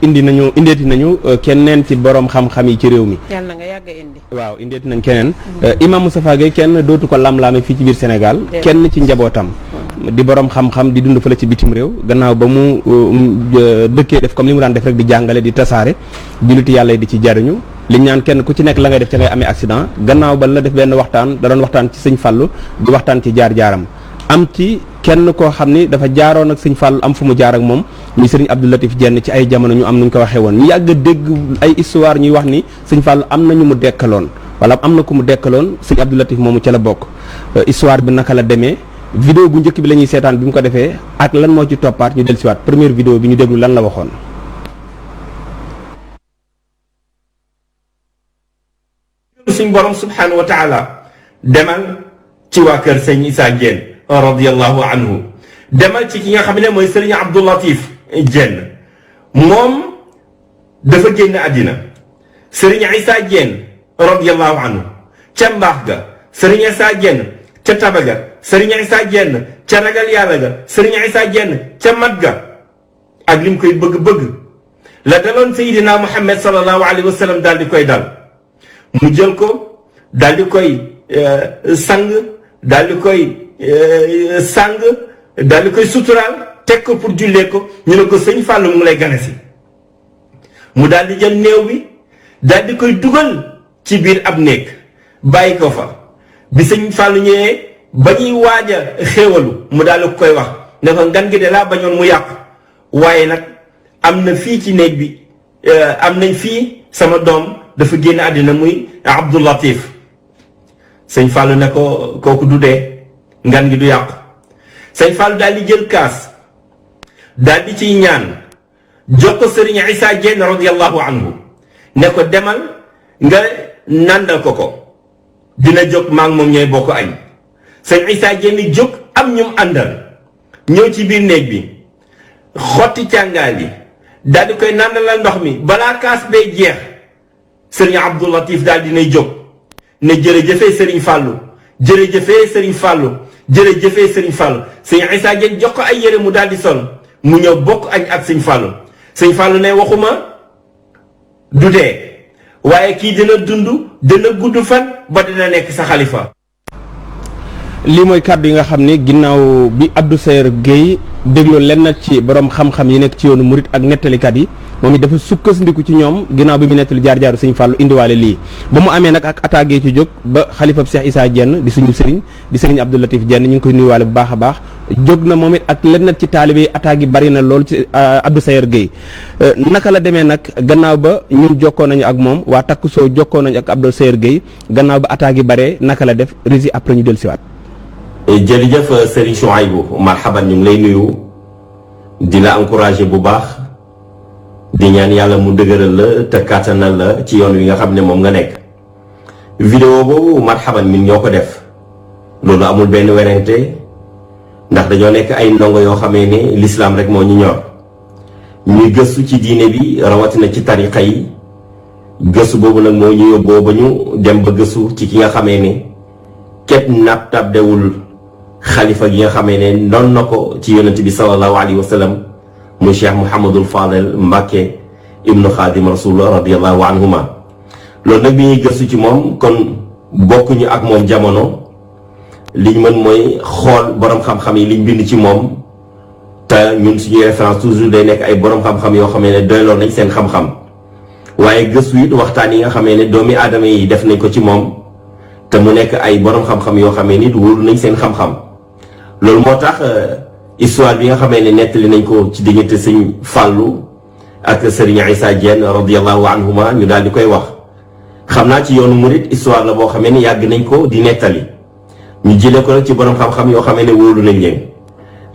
indeeti nañu keneen ci borom xam-xam yi ci réew mi. yàlla na nga yàgg a indi. waaw indeeti nañ keneen. Imam Moustapha Gueye kenn dootu ko lam-laame fii ci biir Sénégal. kenn ci njabootam. di borom xam-xam di dund fële ci bitim réew gannaaw ba mu dëkkee def comme li mu daan def rek di jàngale di tasaare julliti yàlla yi di ci jariñu li ñaan kenn ku ci nekk la ngay def ca ngay amee accident gannaaw ba la def benn waxtaan da doon waxtaan ci sëñ Fallou di waxtaan ci jaar-jaaram am ci kenn koo xam ni dafa jaaroon ak sëñ Fallou am fu mu jaar ak moom muy sëriñ Abdou Latif Diène ci ay jamono ñu am nuñ ko waxee woon ñu yàgg a dégg ay histoire ñuy wax ni sëñ Fallou am na ñu mu dekkaloon wala am na ku mu dekkaloon sëñ Abdou Latif moomu ca la bokk histoire bi naka la demee vidéo bu njëkk bi la ñuy seetaan bi mu ko defee ak lan moo ci toppaat ñu del siwaat première vidéo bi ñu déglu lan la waxoon. suñ borom subhanahu wa taala demal ci waa kër sëñ Issa Diène radiyallahu anhu demal ci ki nga xam ne mooy sëriñ Abdou Latif Diène moom dafa génn àddina sëriñ Issa Diène radiyallahu anhu ca mbaax ga sëriñ Issa Diène ca tabaga sëriñ Issa Diène ca ragal yàlla ga sëriñ Issa Diène ca mat ga ak lim koy bëgg-bëgg la daloon Seydina Muhammad sallallahu alayhi wa sallam daal di koy dal mu jël ko daal di koy sang daal di koy sang daal di koy suturaal teg ko pour jullee ko ñu ne ko sëñ Fallou mu ngi lay gane si mu daal di jël néew bi daal di koy dugal ci biir ab néeg bàyyi ko fa bi sëñ Fallou ñëwee ba ñuy waaj a xéewalu mu daal di koy wax ne ko ngan gi de laa bañoon mu yàqu waaye nag am na fii ci néeg bi am nañ fii sama doom dafa génn àddina muy Abdou Latif sëñ Fallou ne ko kooku du dee ngan gi du yàqu sëñ Fallou daal di jël kaas daal di ciy ñaan jox ko sëriñ Issa Diène radiyallahu anhu ne ko demal nga nandal ko dina jóg maa ngi moom ñooy bokk añ sëñ Issa Diène jóg am ñum àndal ñëw ci biir néeg bi xotti càngaal yi daal di koy nandalal ndox mi balaa kaas bay jeex sëriñ Abdou Latif daal dinay jóg ne jërëjëfee sëriñ Fallou jërëjëfee sëriñ Fallou jërëjëfee sëriñ Fallou sëñ Issa Diène jox ko ay yére mu daal di sol mu ñëw bokk añ ak sëñ Fallou ne waxuma du dee waaye kii dina dund dina gudd fan ba dina nekk sa xalifa. lii mooy kàddu yi nga xam ne ginnaaw bi Abdou Sayer Gueye dégloo lenn ci borom xam-xam yi nekk ci yoonu murit ak nettalikat yi moom it dafa sukkandiku ci ñoom ginnaaw bi mu nettali jaar-jaaru sëñ Fallou indiwaale lii ba mu amee nag ak attaque ci jóg ba xalifab Cheikh Issa Diène di suñu sëriñ di sëriñ Abdou Latif Diène ñu ngi koy nuyuwaale bu baax a baax jóg na moom it ak lenn ci taalibe yi attaque yi bari na lool ci Abdou Sayer Gueye naka la demee nag gannaaw ba ñun jokkoo nañu ak moom waa takku soo jokkoo nañu ak Abdou Sayer Gueye gannaaw ba attaque yi baree naka la def rési après ñu del siwaat jërëjëf Serigne Chouaïbou marhaban ñu ngi lay nuyu di la encourager bu baax di ñaan yàlla mu dëgëral la te kàttanal la ci yoon wi nga xam ne moom nga nekk. vidéo boobu marhaban min ñoo ko def loolu amul benn werante ndax dañoo nekk ay ndongo yoo xamee ne l'islam rek moo ñu ñor ñuy gëstu ci diine bi rawatina ci tariqa yi gëstu boobu nag moo ñu yóbboo ba ñu dem ba gëstu ci ki nga xamee ne képp napp tabdewul xalifa gi nga xamee ne noon na ko ci yonent bi sallallahu alayhi wa sallam muy cheikh Mouhamadul Fadel Mbacke ibnu Xaadim Rasulullah radiyallahu anhuma loolu nag bi ñuy gëstu ci moom kon bokkuñu ak moom jamono liñ mën mooy xool borom xam-xam yi liñ bind ci moom te ñun suñuy référence toujours day nekk ay borom xam-xam yoo xamee ne doyloon nañ seen xam-xam waaye gëstu it waxtaan yi nga xamee ne doomi aadama yi def nañ ko ci moom te mu nekk ay borom xam-xam yoo xamee ni wóolu nañ seen xam-xam loolu moo tax histoire bi nga xamee ne nettali nañ ko ci diggante sëñ Fallou ak Serigne Issa Diène radiyallahu anhuma ñu daal di koy wax xam naa ci yoonu murit histoire la boo xamee ni yàgg nañ ko di nettali ñu jëlee ko nag ci borom xam-xam yoo xamee ne wóolu nañ leen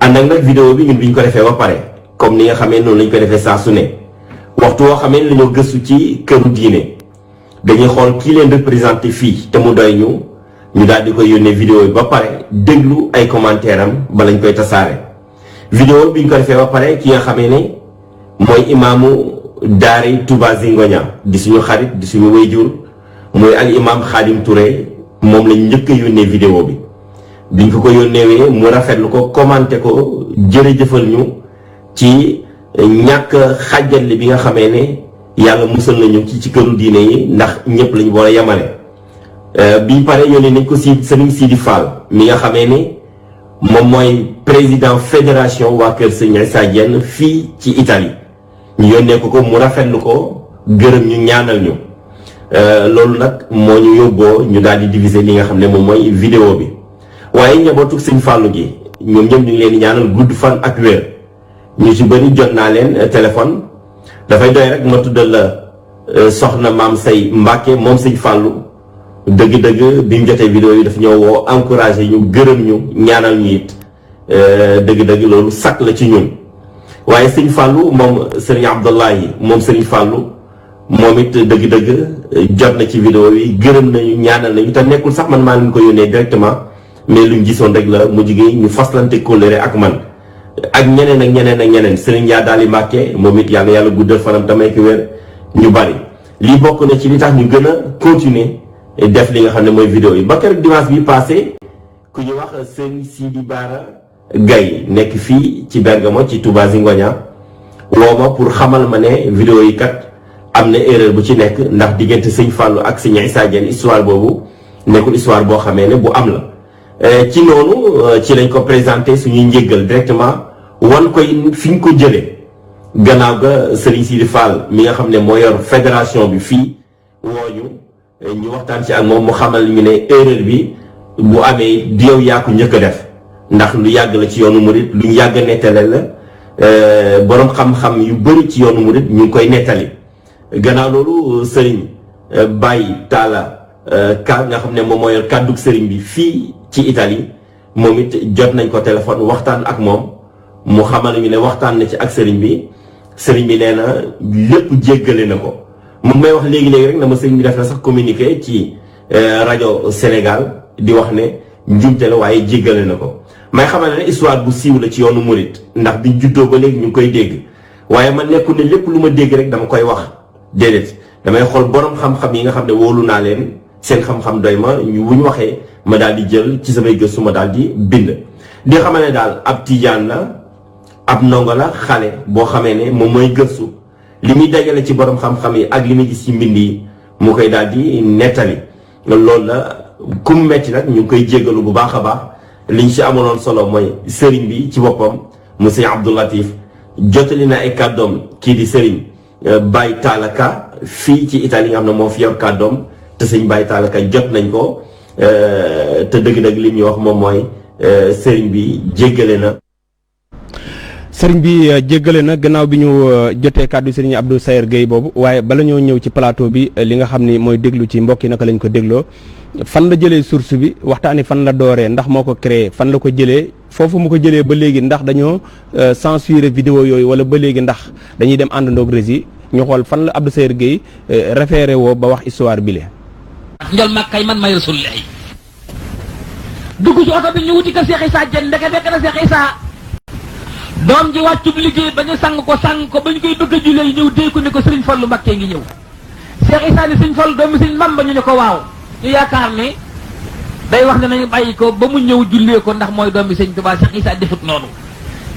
ànd ak nag vidéo bi ñun bi ñu ko defee ba pare comme ni nga xamee noonu lañ ko defee saa su ne waxtu woo xamee ne dañoo gëstu ci këru diine dañuy xool kii leen représenté fii te mu doy ñu daal di koy yónnee vidéo yi ba pare déglu ay commentaire am ba lañ koy tasaare vidéo bi ñu ko defee ba pare ki nga xamee ne mooy imaamu daari Touba Zingoña di suñu xarit di suñu wayjur mooy al imaam Khadim Touré moom lañ njëkk a yónnee vidéo bi biñ ko yónneewee mu rafetlu ko commenté ko jërëjëfal ñu ci ñàkk xàjjale bi nga xamee ne yàlla musal nañu ci këru diine yi ndax ñëpp lañu boole yemale. bi pare yónnee nañ ko si Serigne Sidi Fall mi nga xamee ne moom mooy président fédération waa kër Serigne Issa Diène fii ci Italie ñu yónnee ko mu rafetlu ko gërëm ñu ñaanal ñu loolu nag moo ñu yóbboo ñu daal di diviser li nga xam ne moom mooy vidéo bi waaye njabootu Serigne Fallou gi ñoom ñëpp ñu ngi leen di ñaanal gudd fan ak wér ñu ci bëri jot naa leen téléphone dafay doy rek ma tuddal la soxna maam say Mbacke moom Serigne Fallou dëgg-dëgg bi mu jotee vidéo yi daf ñoo woo encouragé ñu gërëm ñu ñaanal ñu it dëgg-dëgg loolu sakk la ci ñun waaye Serigne Fallou moom Serigne Abdoulaye moom Serigne Fallou moom it dëgg-dëgg jot na ci vidéo yi gërëm nañu ñaanal nañu te nekkul sax man maa leen ko yónnee directement mais luñ gisoon rek la mu jigéen ñu faslante kóllëre ak man ak ñeneen ak ñeneen ak ñeneen Serigne Yaa Daali Mbàkke moom it yàlla yàlla guddal fanam tamay ko wér ñu bari lii bokk na ci li tax ñu gën a continuer def li nga xam ne mooy vidéo yi ba keroog dimanche bi passé ku ñu wax Serigne Sidi Bara Gaye nekk fii ci Bergamo ci Touba Zingoña woo ma pour xamal ma ne vidéo yi kat am na erreur bu ci nekk ndax diggante Serigne Fallou ak Serigne Issa Diène histoire boobu nekkul histoire boo xamee ne bu am la ci noonu ci lañ ko présenté suñuy njéggal directement wan koy fi ñu ko jëlee gannaaw ga Serigne Sidi Fall mi nga xam ne moo yor fédération bi fii wooñu ñu waxtaan ci ak moom mu xamal ñu ne erreur bi bu amee di yow yaa ko njëkk a def ndax lu yàgg la ci yoonu murit lu ñu yàgg a nettale la boroom xam-xam yu bëri ci yoonu murit ñu ngi koy nettali gannaaw loolu Serigne Baye Talla Ka nga xam ne moom moo yor kàddug Serigne bi fii ci Italie moom it jot nañ ko téléphone waxtaan ak moom mu xamal ñu ne waxtaan na ci ak Serigne bi nee na lépp jéggale na ko. mu may wax léegi-léegi rek na ma sëñ bi def na sax communiqué ci rajo Sénégal di wax ne njumte la waaye jéggale na ko may xamal ne histoire bu siiw la ci yoonu murit ndax biñ juddoo ba léegi ñu ngi koy dégg waaye man nekkul ne lépp lu ma dégg rek dama koy wax déedéet damay xool borom xam-xam yi nga xam ne wóolu naa leen seen xam-xam doy ma ñu wuñ waxee ma daal di jël ci samay gëstu ma daal di bind di xamal ne daal ab tijaan la ab ndongo la xale boo xamee ne moom mooy gëstu li muy dajale ci borom xam-xam yi ak li muy gis ci mbind yi mu koy daal di nettali loolu la kum metti nag ñu ngi koy jéggalu bu baax a baax liñ ci amaloon solo mooy sëriñ bi ci boppam monsieur Abdou Latif jotali na ay kàddoom kii di sëriñ Baye Talla Ka fii ci Italie nga xam ne moo fi yor kàddoom te sëriñ Baye Talla Ka jot nañ ko te dëgg-dëgg li ñuy wax moom mooy sëriñ bi jéggale na. sëriñ bi jéggale na gannaaw bi ñu jotee kàddu sëriñ Abdou Sayer Gueye boobu waaye bala ñoo ñëw ci plateau bi li nga xam ni mooy déglu ci mbokk yi naka lañ ko dégloo fan la jëlee source bi waxtaani fan la dooree ndax moo ko créé fan la ko jëlee foofu mu ko jëlee ba léegi ndax dañoo censuré vidéo yooyu wala ba léegi ndax dañuy dem àndandoog rési ñu xool fan la Abdou Sayer Gueye référé woo ba wax histoire bi le njol mag kay man may Rasulullahi dugg ci oto bi ñu wuti ko Cheikh Issa Diène ndeke fekk na Cheikh Issa doom ji wàccub liggéey ba ñu sang ko ba ñu koy bëgg a jullee ñëw dee ko ne ko Serigne Fallou Mbacké ngi ñëw Cheikh Issa ni Serigne Fallou doomu Serigne Mamba ñu ne ko waaw ñu yaakaar ne day wax ne nañu bàyyi ko ba mu ñëw jullee ko ndax mooy doomu Serigne Touba Cheikh Issa defut noonu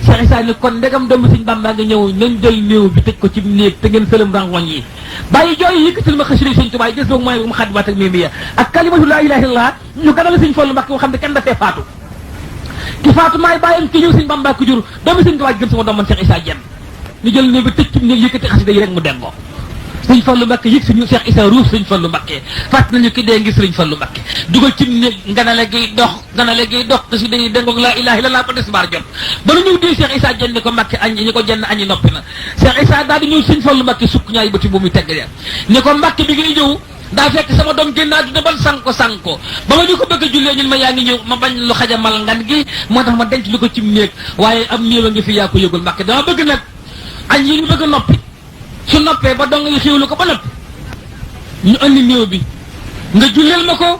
Cheikh Issa ni kon ndegam doomu Serigne Bamba nga ñëw nañ jël néew bi tëj ko ci néeg te ngeen sëlëm rangoñ yi bàyyi jooy yëkkatil ma xasida Serigne Touba yi gis boobu mooy mu xadimaat ak mimiya ak kalimatu laa ilaaha illallah ñu ganal Serigne Fallou Mbacké xam ne kenn dafee faatu ki faatu maay bàyyam ki ñëw Serigne Bamba ko jur doomu Serigne Touba gën sama doom man Cheikh Issa Diène ñu jël néew bi tëj ci néeg yëkkati xasida yi rek mu dem ko Serigne Fallou Mbacké yëg suñu Cheikh Issa ruuf Serigne Fallou Mbacké fàtt nañu ki dee ngi Serigne Fallou Mbacké dugal ci néeg ganale gi dox te si dañuy dengoog laa ilaaha illallaah ba tisbaar jot ba lu ñëw dee Cheikh Issa Diène ni ko Mbacké añ ñi ko jenn añi noppi na Cheikh Issa daal di ñëw Serigne Fallou Mbacké sukk ñaay bëti bu muy tegg leen ni ko Mbacké bi ngay ñëw daa fekk sama doom génn àdduna ban sanko ba ma ñu ko bëgg a jullee ñun ma yaa ngi ñëw ma bañ lu xajamal ngan gi moo tax ma denc lu ko ci néeg waaye am néew a ngi fi yaa ko yëgul Mbacké dama bëgg nag añ yi ñu bëgg a noppi su noppee ba dong yi xiwlu ko ba noppi ñu andi néew bi nga julleel ma ko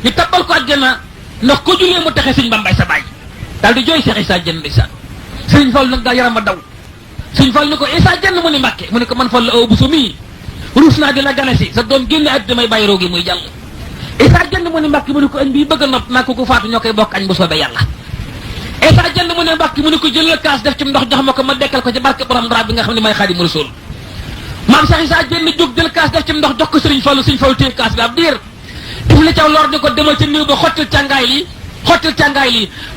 ñu tabbal ko àjjana ndax ko jullee mu taxe Serigne Bambay sa baay daal di jooy Cheikh Issa Diène ndeysaan Serigne Fall nag daa yaram a daw Serigne Fall ni ko Issa Diène mu ni Mbacké mu ne ko man Fall aw bu su mii ruus naa di la gane si sa doom génne at damay bàyyi roogi muy jàll Issa Diène mu ni Mbacké mu ne ko añ bii bëgg a nopp naa ko faatu ñoo koy bokk añ bu soobee yàlla Issa Diène mu ne Mbàkke mu ne ko jëlal kaas def ci ndox jox ma ko ma dekkal ko ci barke borom dara bi nga xam ne mooy Xaadimu Rasuul maam Cheikh Issa Diène jóg jël kaas def ci ndox jox ko Sëriñ Fallu Sëriñ Fallu téye kaas bi ab diir dif li caw lor di ko demal ca néew ba xottil càngaay lii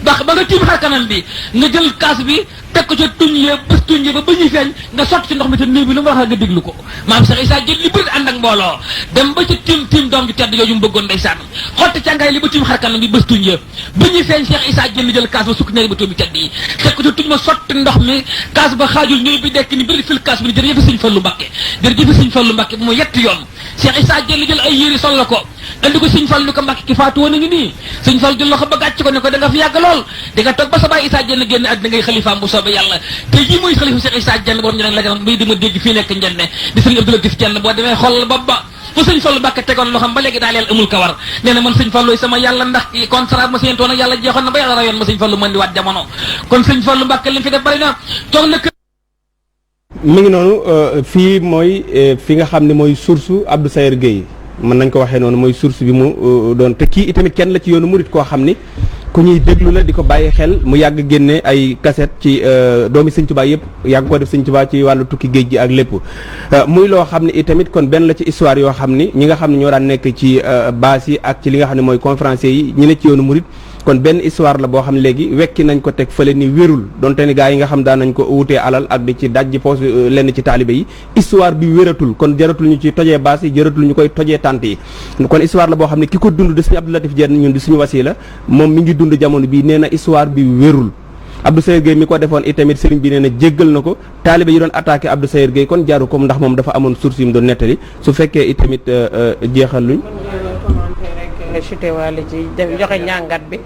ba nga tiim xar kanam bi nga jël kaas bi teg ko ca tuñ yee bés tuñ yee ba ba ñuy feeñ nga sotti ci ndox mi te néew bi lu mu wax nga déglu ko maam Cheikh Issa Diène li bëri ànd ak mbooloo dem ba ca tiim doom ju tedd yooyu mu bëggoon ndeysaan xotti càngaay li ba tiim xar kanam bi bés tuñ yee ba ñuy feeñ Cheikh Issa Diène jël kaas ba sukk ñaari ba tuum bi tedd yi teg ko ca tuñ ma sotti ndox mi kaas ba xaajul néew bi dekk ni bëri fil kaas bi ni jërëjëf Sëriñ Fallu Mbàkke bu mu yetti yoon Cheikh Issa Diène jël ay yére sol la ko andi ko Sëriñ Fallu ko Mbàkke ki faatu woon a ngi nii Sëriñ Fallu jël loxo ba gàcc ko ne ko da nga fi yàgg lool di nga toog ba sa baay Issa Diène génn àddina ngay xalifaam bu soobee yàlla te ji muy xalifa Cheikh Issa Diène borom ñu la gën muy di ma dégg fii nekk njenne di Sëriñ Abdou Latif Diène boo demee xool bopp ba fu Sëriñ Fallu Mbàkke tegoon loxam ba léegi daal yàlla amul kawar nee na man Sëriñ Fallu sama yàlla ndax contrat ma séentoon ak yàlla jeexoon na ba yàlla rayoon ma Sëriñ Fallu mën di waat jamono kon Sëriñ Fallu Mbàkke li mu fi def bari na toog na mi ngi noonu fii mooy fi nga xam ne mooy source Abdou Sayer Gueye mën nañ ko waxee noonu mooy source bi mu doon te kii itamit kenn la ci yoonu murit koo xam ni ku ñuy déglu la di ko bàyyi xel mu yàgg génne ay cassette ci doomi Sëñ Tuubaa yëpp yàgg ko def Sëñ Tuubaa ci wàllu tukki géej gi ak lépp muy loo xam ne itamit kon benn la ci histoire yoo xam ni ñi nga xam ne ñoo daan nekk ci baas yi ak ci li nga xam ne mooy conférenciers yi ñi ne ci yoonu murit kon benn histoire la boo xam ne léegi wekki nañ ko teg fële ni wérul donte ni gaa yi nga xam daan nañ ko wutee alal ak di ci dajji poos lenn ci taalibe yi histoire bi wératul kon jaratul ñu ci tojee baas yi jaratul ñu koy tojee tànt yi kon histoire la boo xam ne ki ko dund di suñu Abdou Latif Diène ñun di suñu wasila moom mi ngi dund jamono bi nee na histoire bi wérul Abdou Sayer Gueye mi ko defoon itamit sëriñ bi nee na jéggal na ko taalibe yi doon attaqué Abdou Sayer Gueye kon jaaru ko ndax moom dafa amoon source yu mu doon nettali su fekkee itamit jeexal luñ chuté wàll ci joxe njàngat bi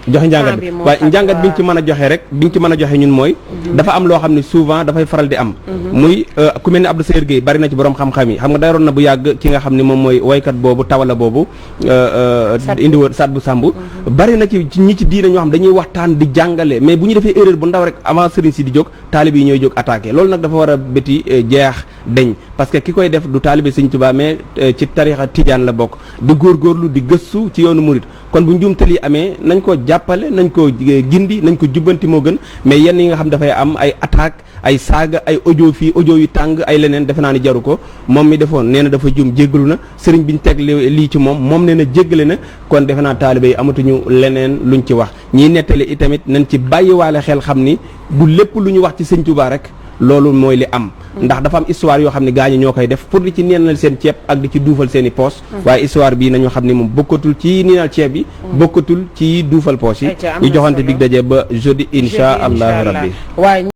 waaye njàngat bi nga ci mën a joxe rek bi nga ci mën a joxe ñun mooy dafa am loo xam ne souvent dafay faral di am muy ku mel ne Abdou Sayer Gueye bari na ci borom xam-xam yi xam nga daroon na bu yàgg ki nga xam ne moom mooy waykat boobu tawala boobu indi woon Sadbu Samb bari na ci ñi ci diine ñoo xam dañuy waxtaan di jàngale mais bu ñu defee erreur bu ndaw rek avant sëriñ si di jóg taalibe yi ñooy jóg attaqué loolu nag dafa war a béti jeex deñ parce que ki koy def du taalibe Sëriñ Tuubaa mais ci tarixa tijaan la bokk di góorgóorlu di gëstu ci yoonu murit kon bu njuumtal yi amee nañ ko jàppale nañ ko gindi nañ ko jubbanti moo gën mais yenn yi nga xam dafay am ay attaque ay saaga ay audio fii audio yu tàng ay leneen defe naa ni jaru ko moom mi defoon nee na dafa juum jéggalu na sëriñ bi ñu teg lii ci moom nee na jéggale na kon defe naa taalibe yi amatuñu leneen luñ ci wax ñiy nettali itamit nañ ci bàyyiwaale xel xam ni bu lépp lu ñu wax ci Sëriñ Tuubaa rek loolu mooy li am ndax dafa am histoire yoo xam ne gaañu ñoo koy def pour di ci neenal seen ceeb ak di ci duufal seen i poos waaye histoire bii nañu xam ne moom bokkatul ci neenal ceeb bi bokkatul ci duufal poos yi ñu joxante dig daje ba jeudi insha allahu rabbi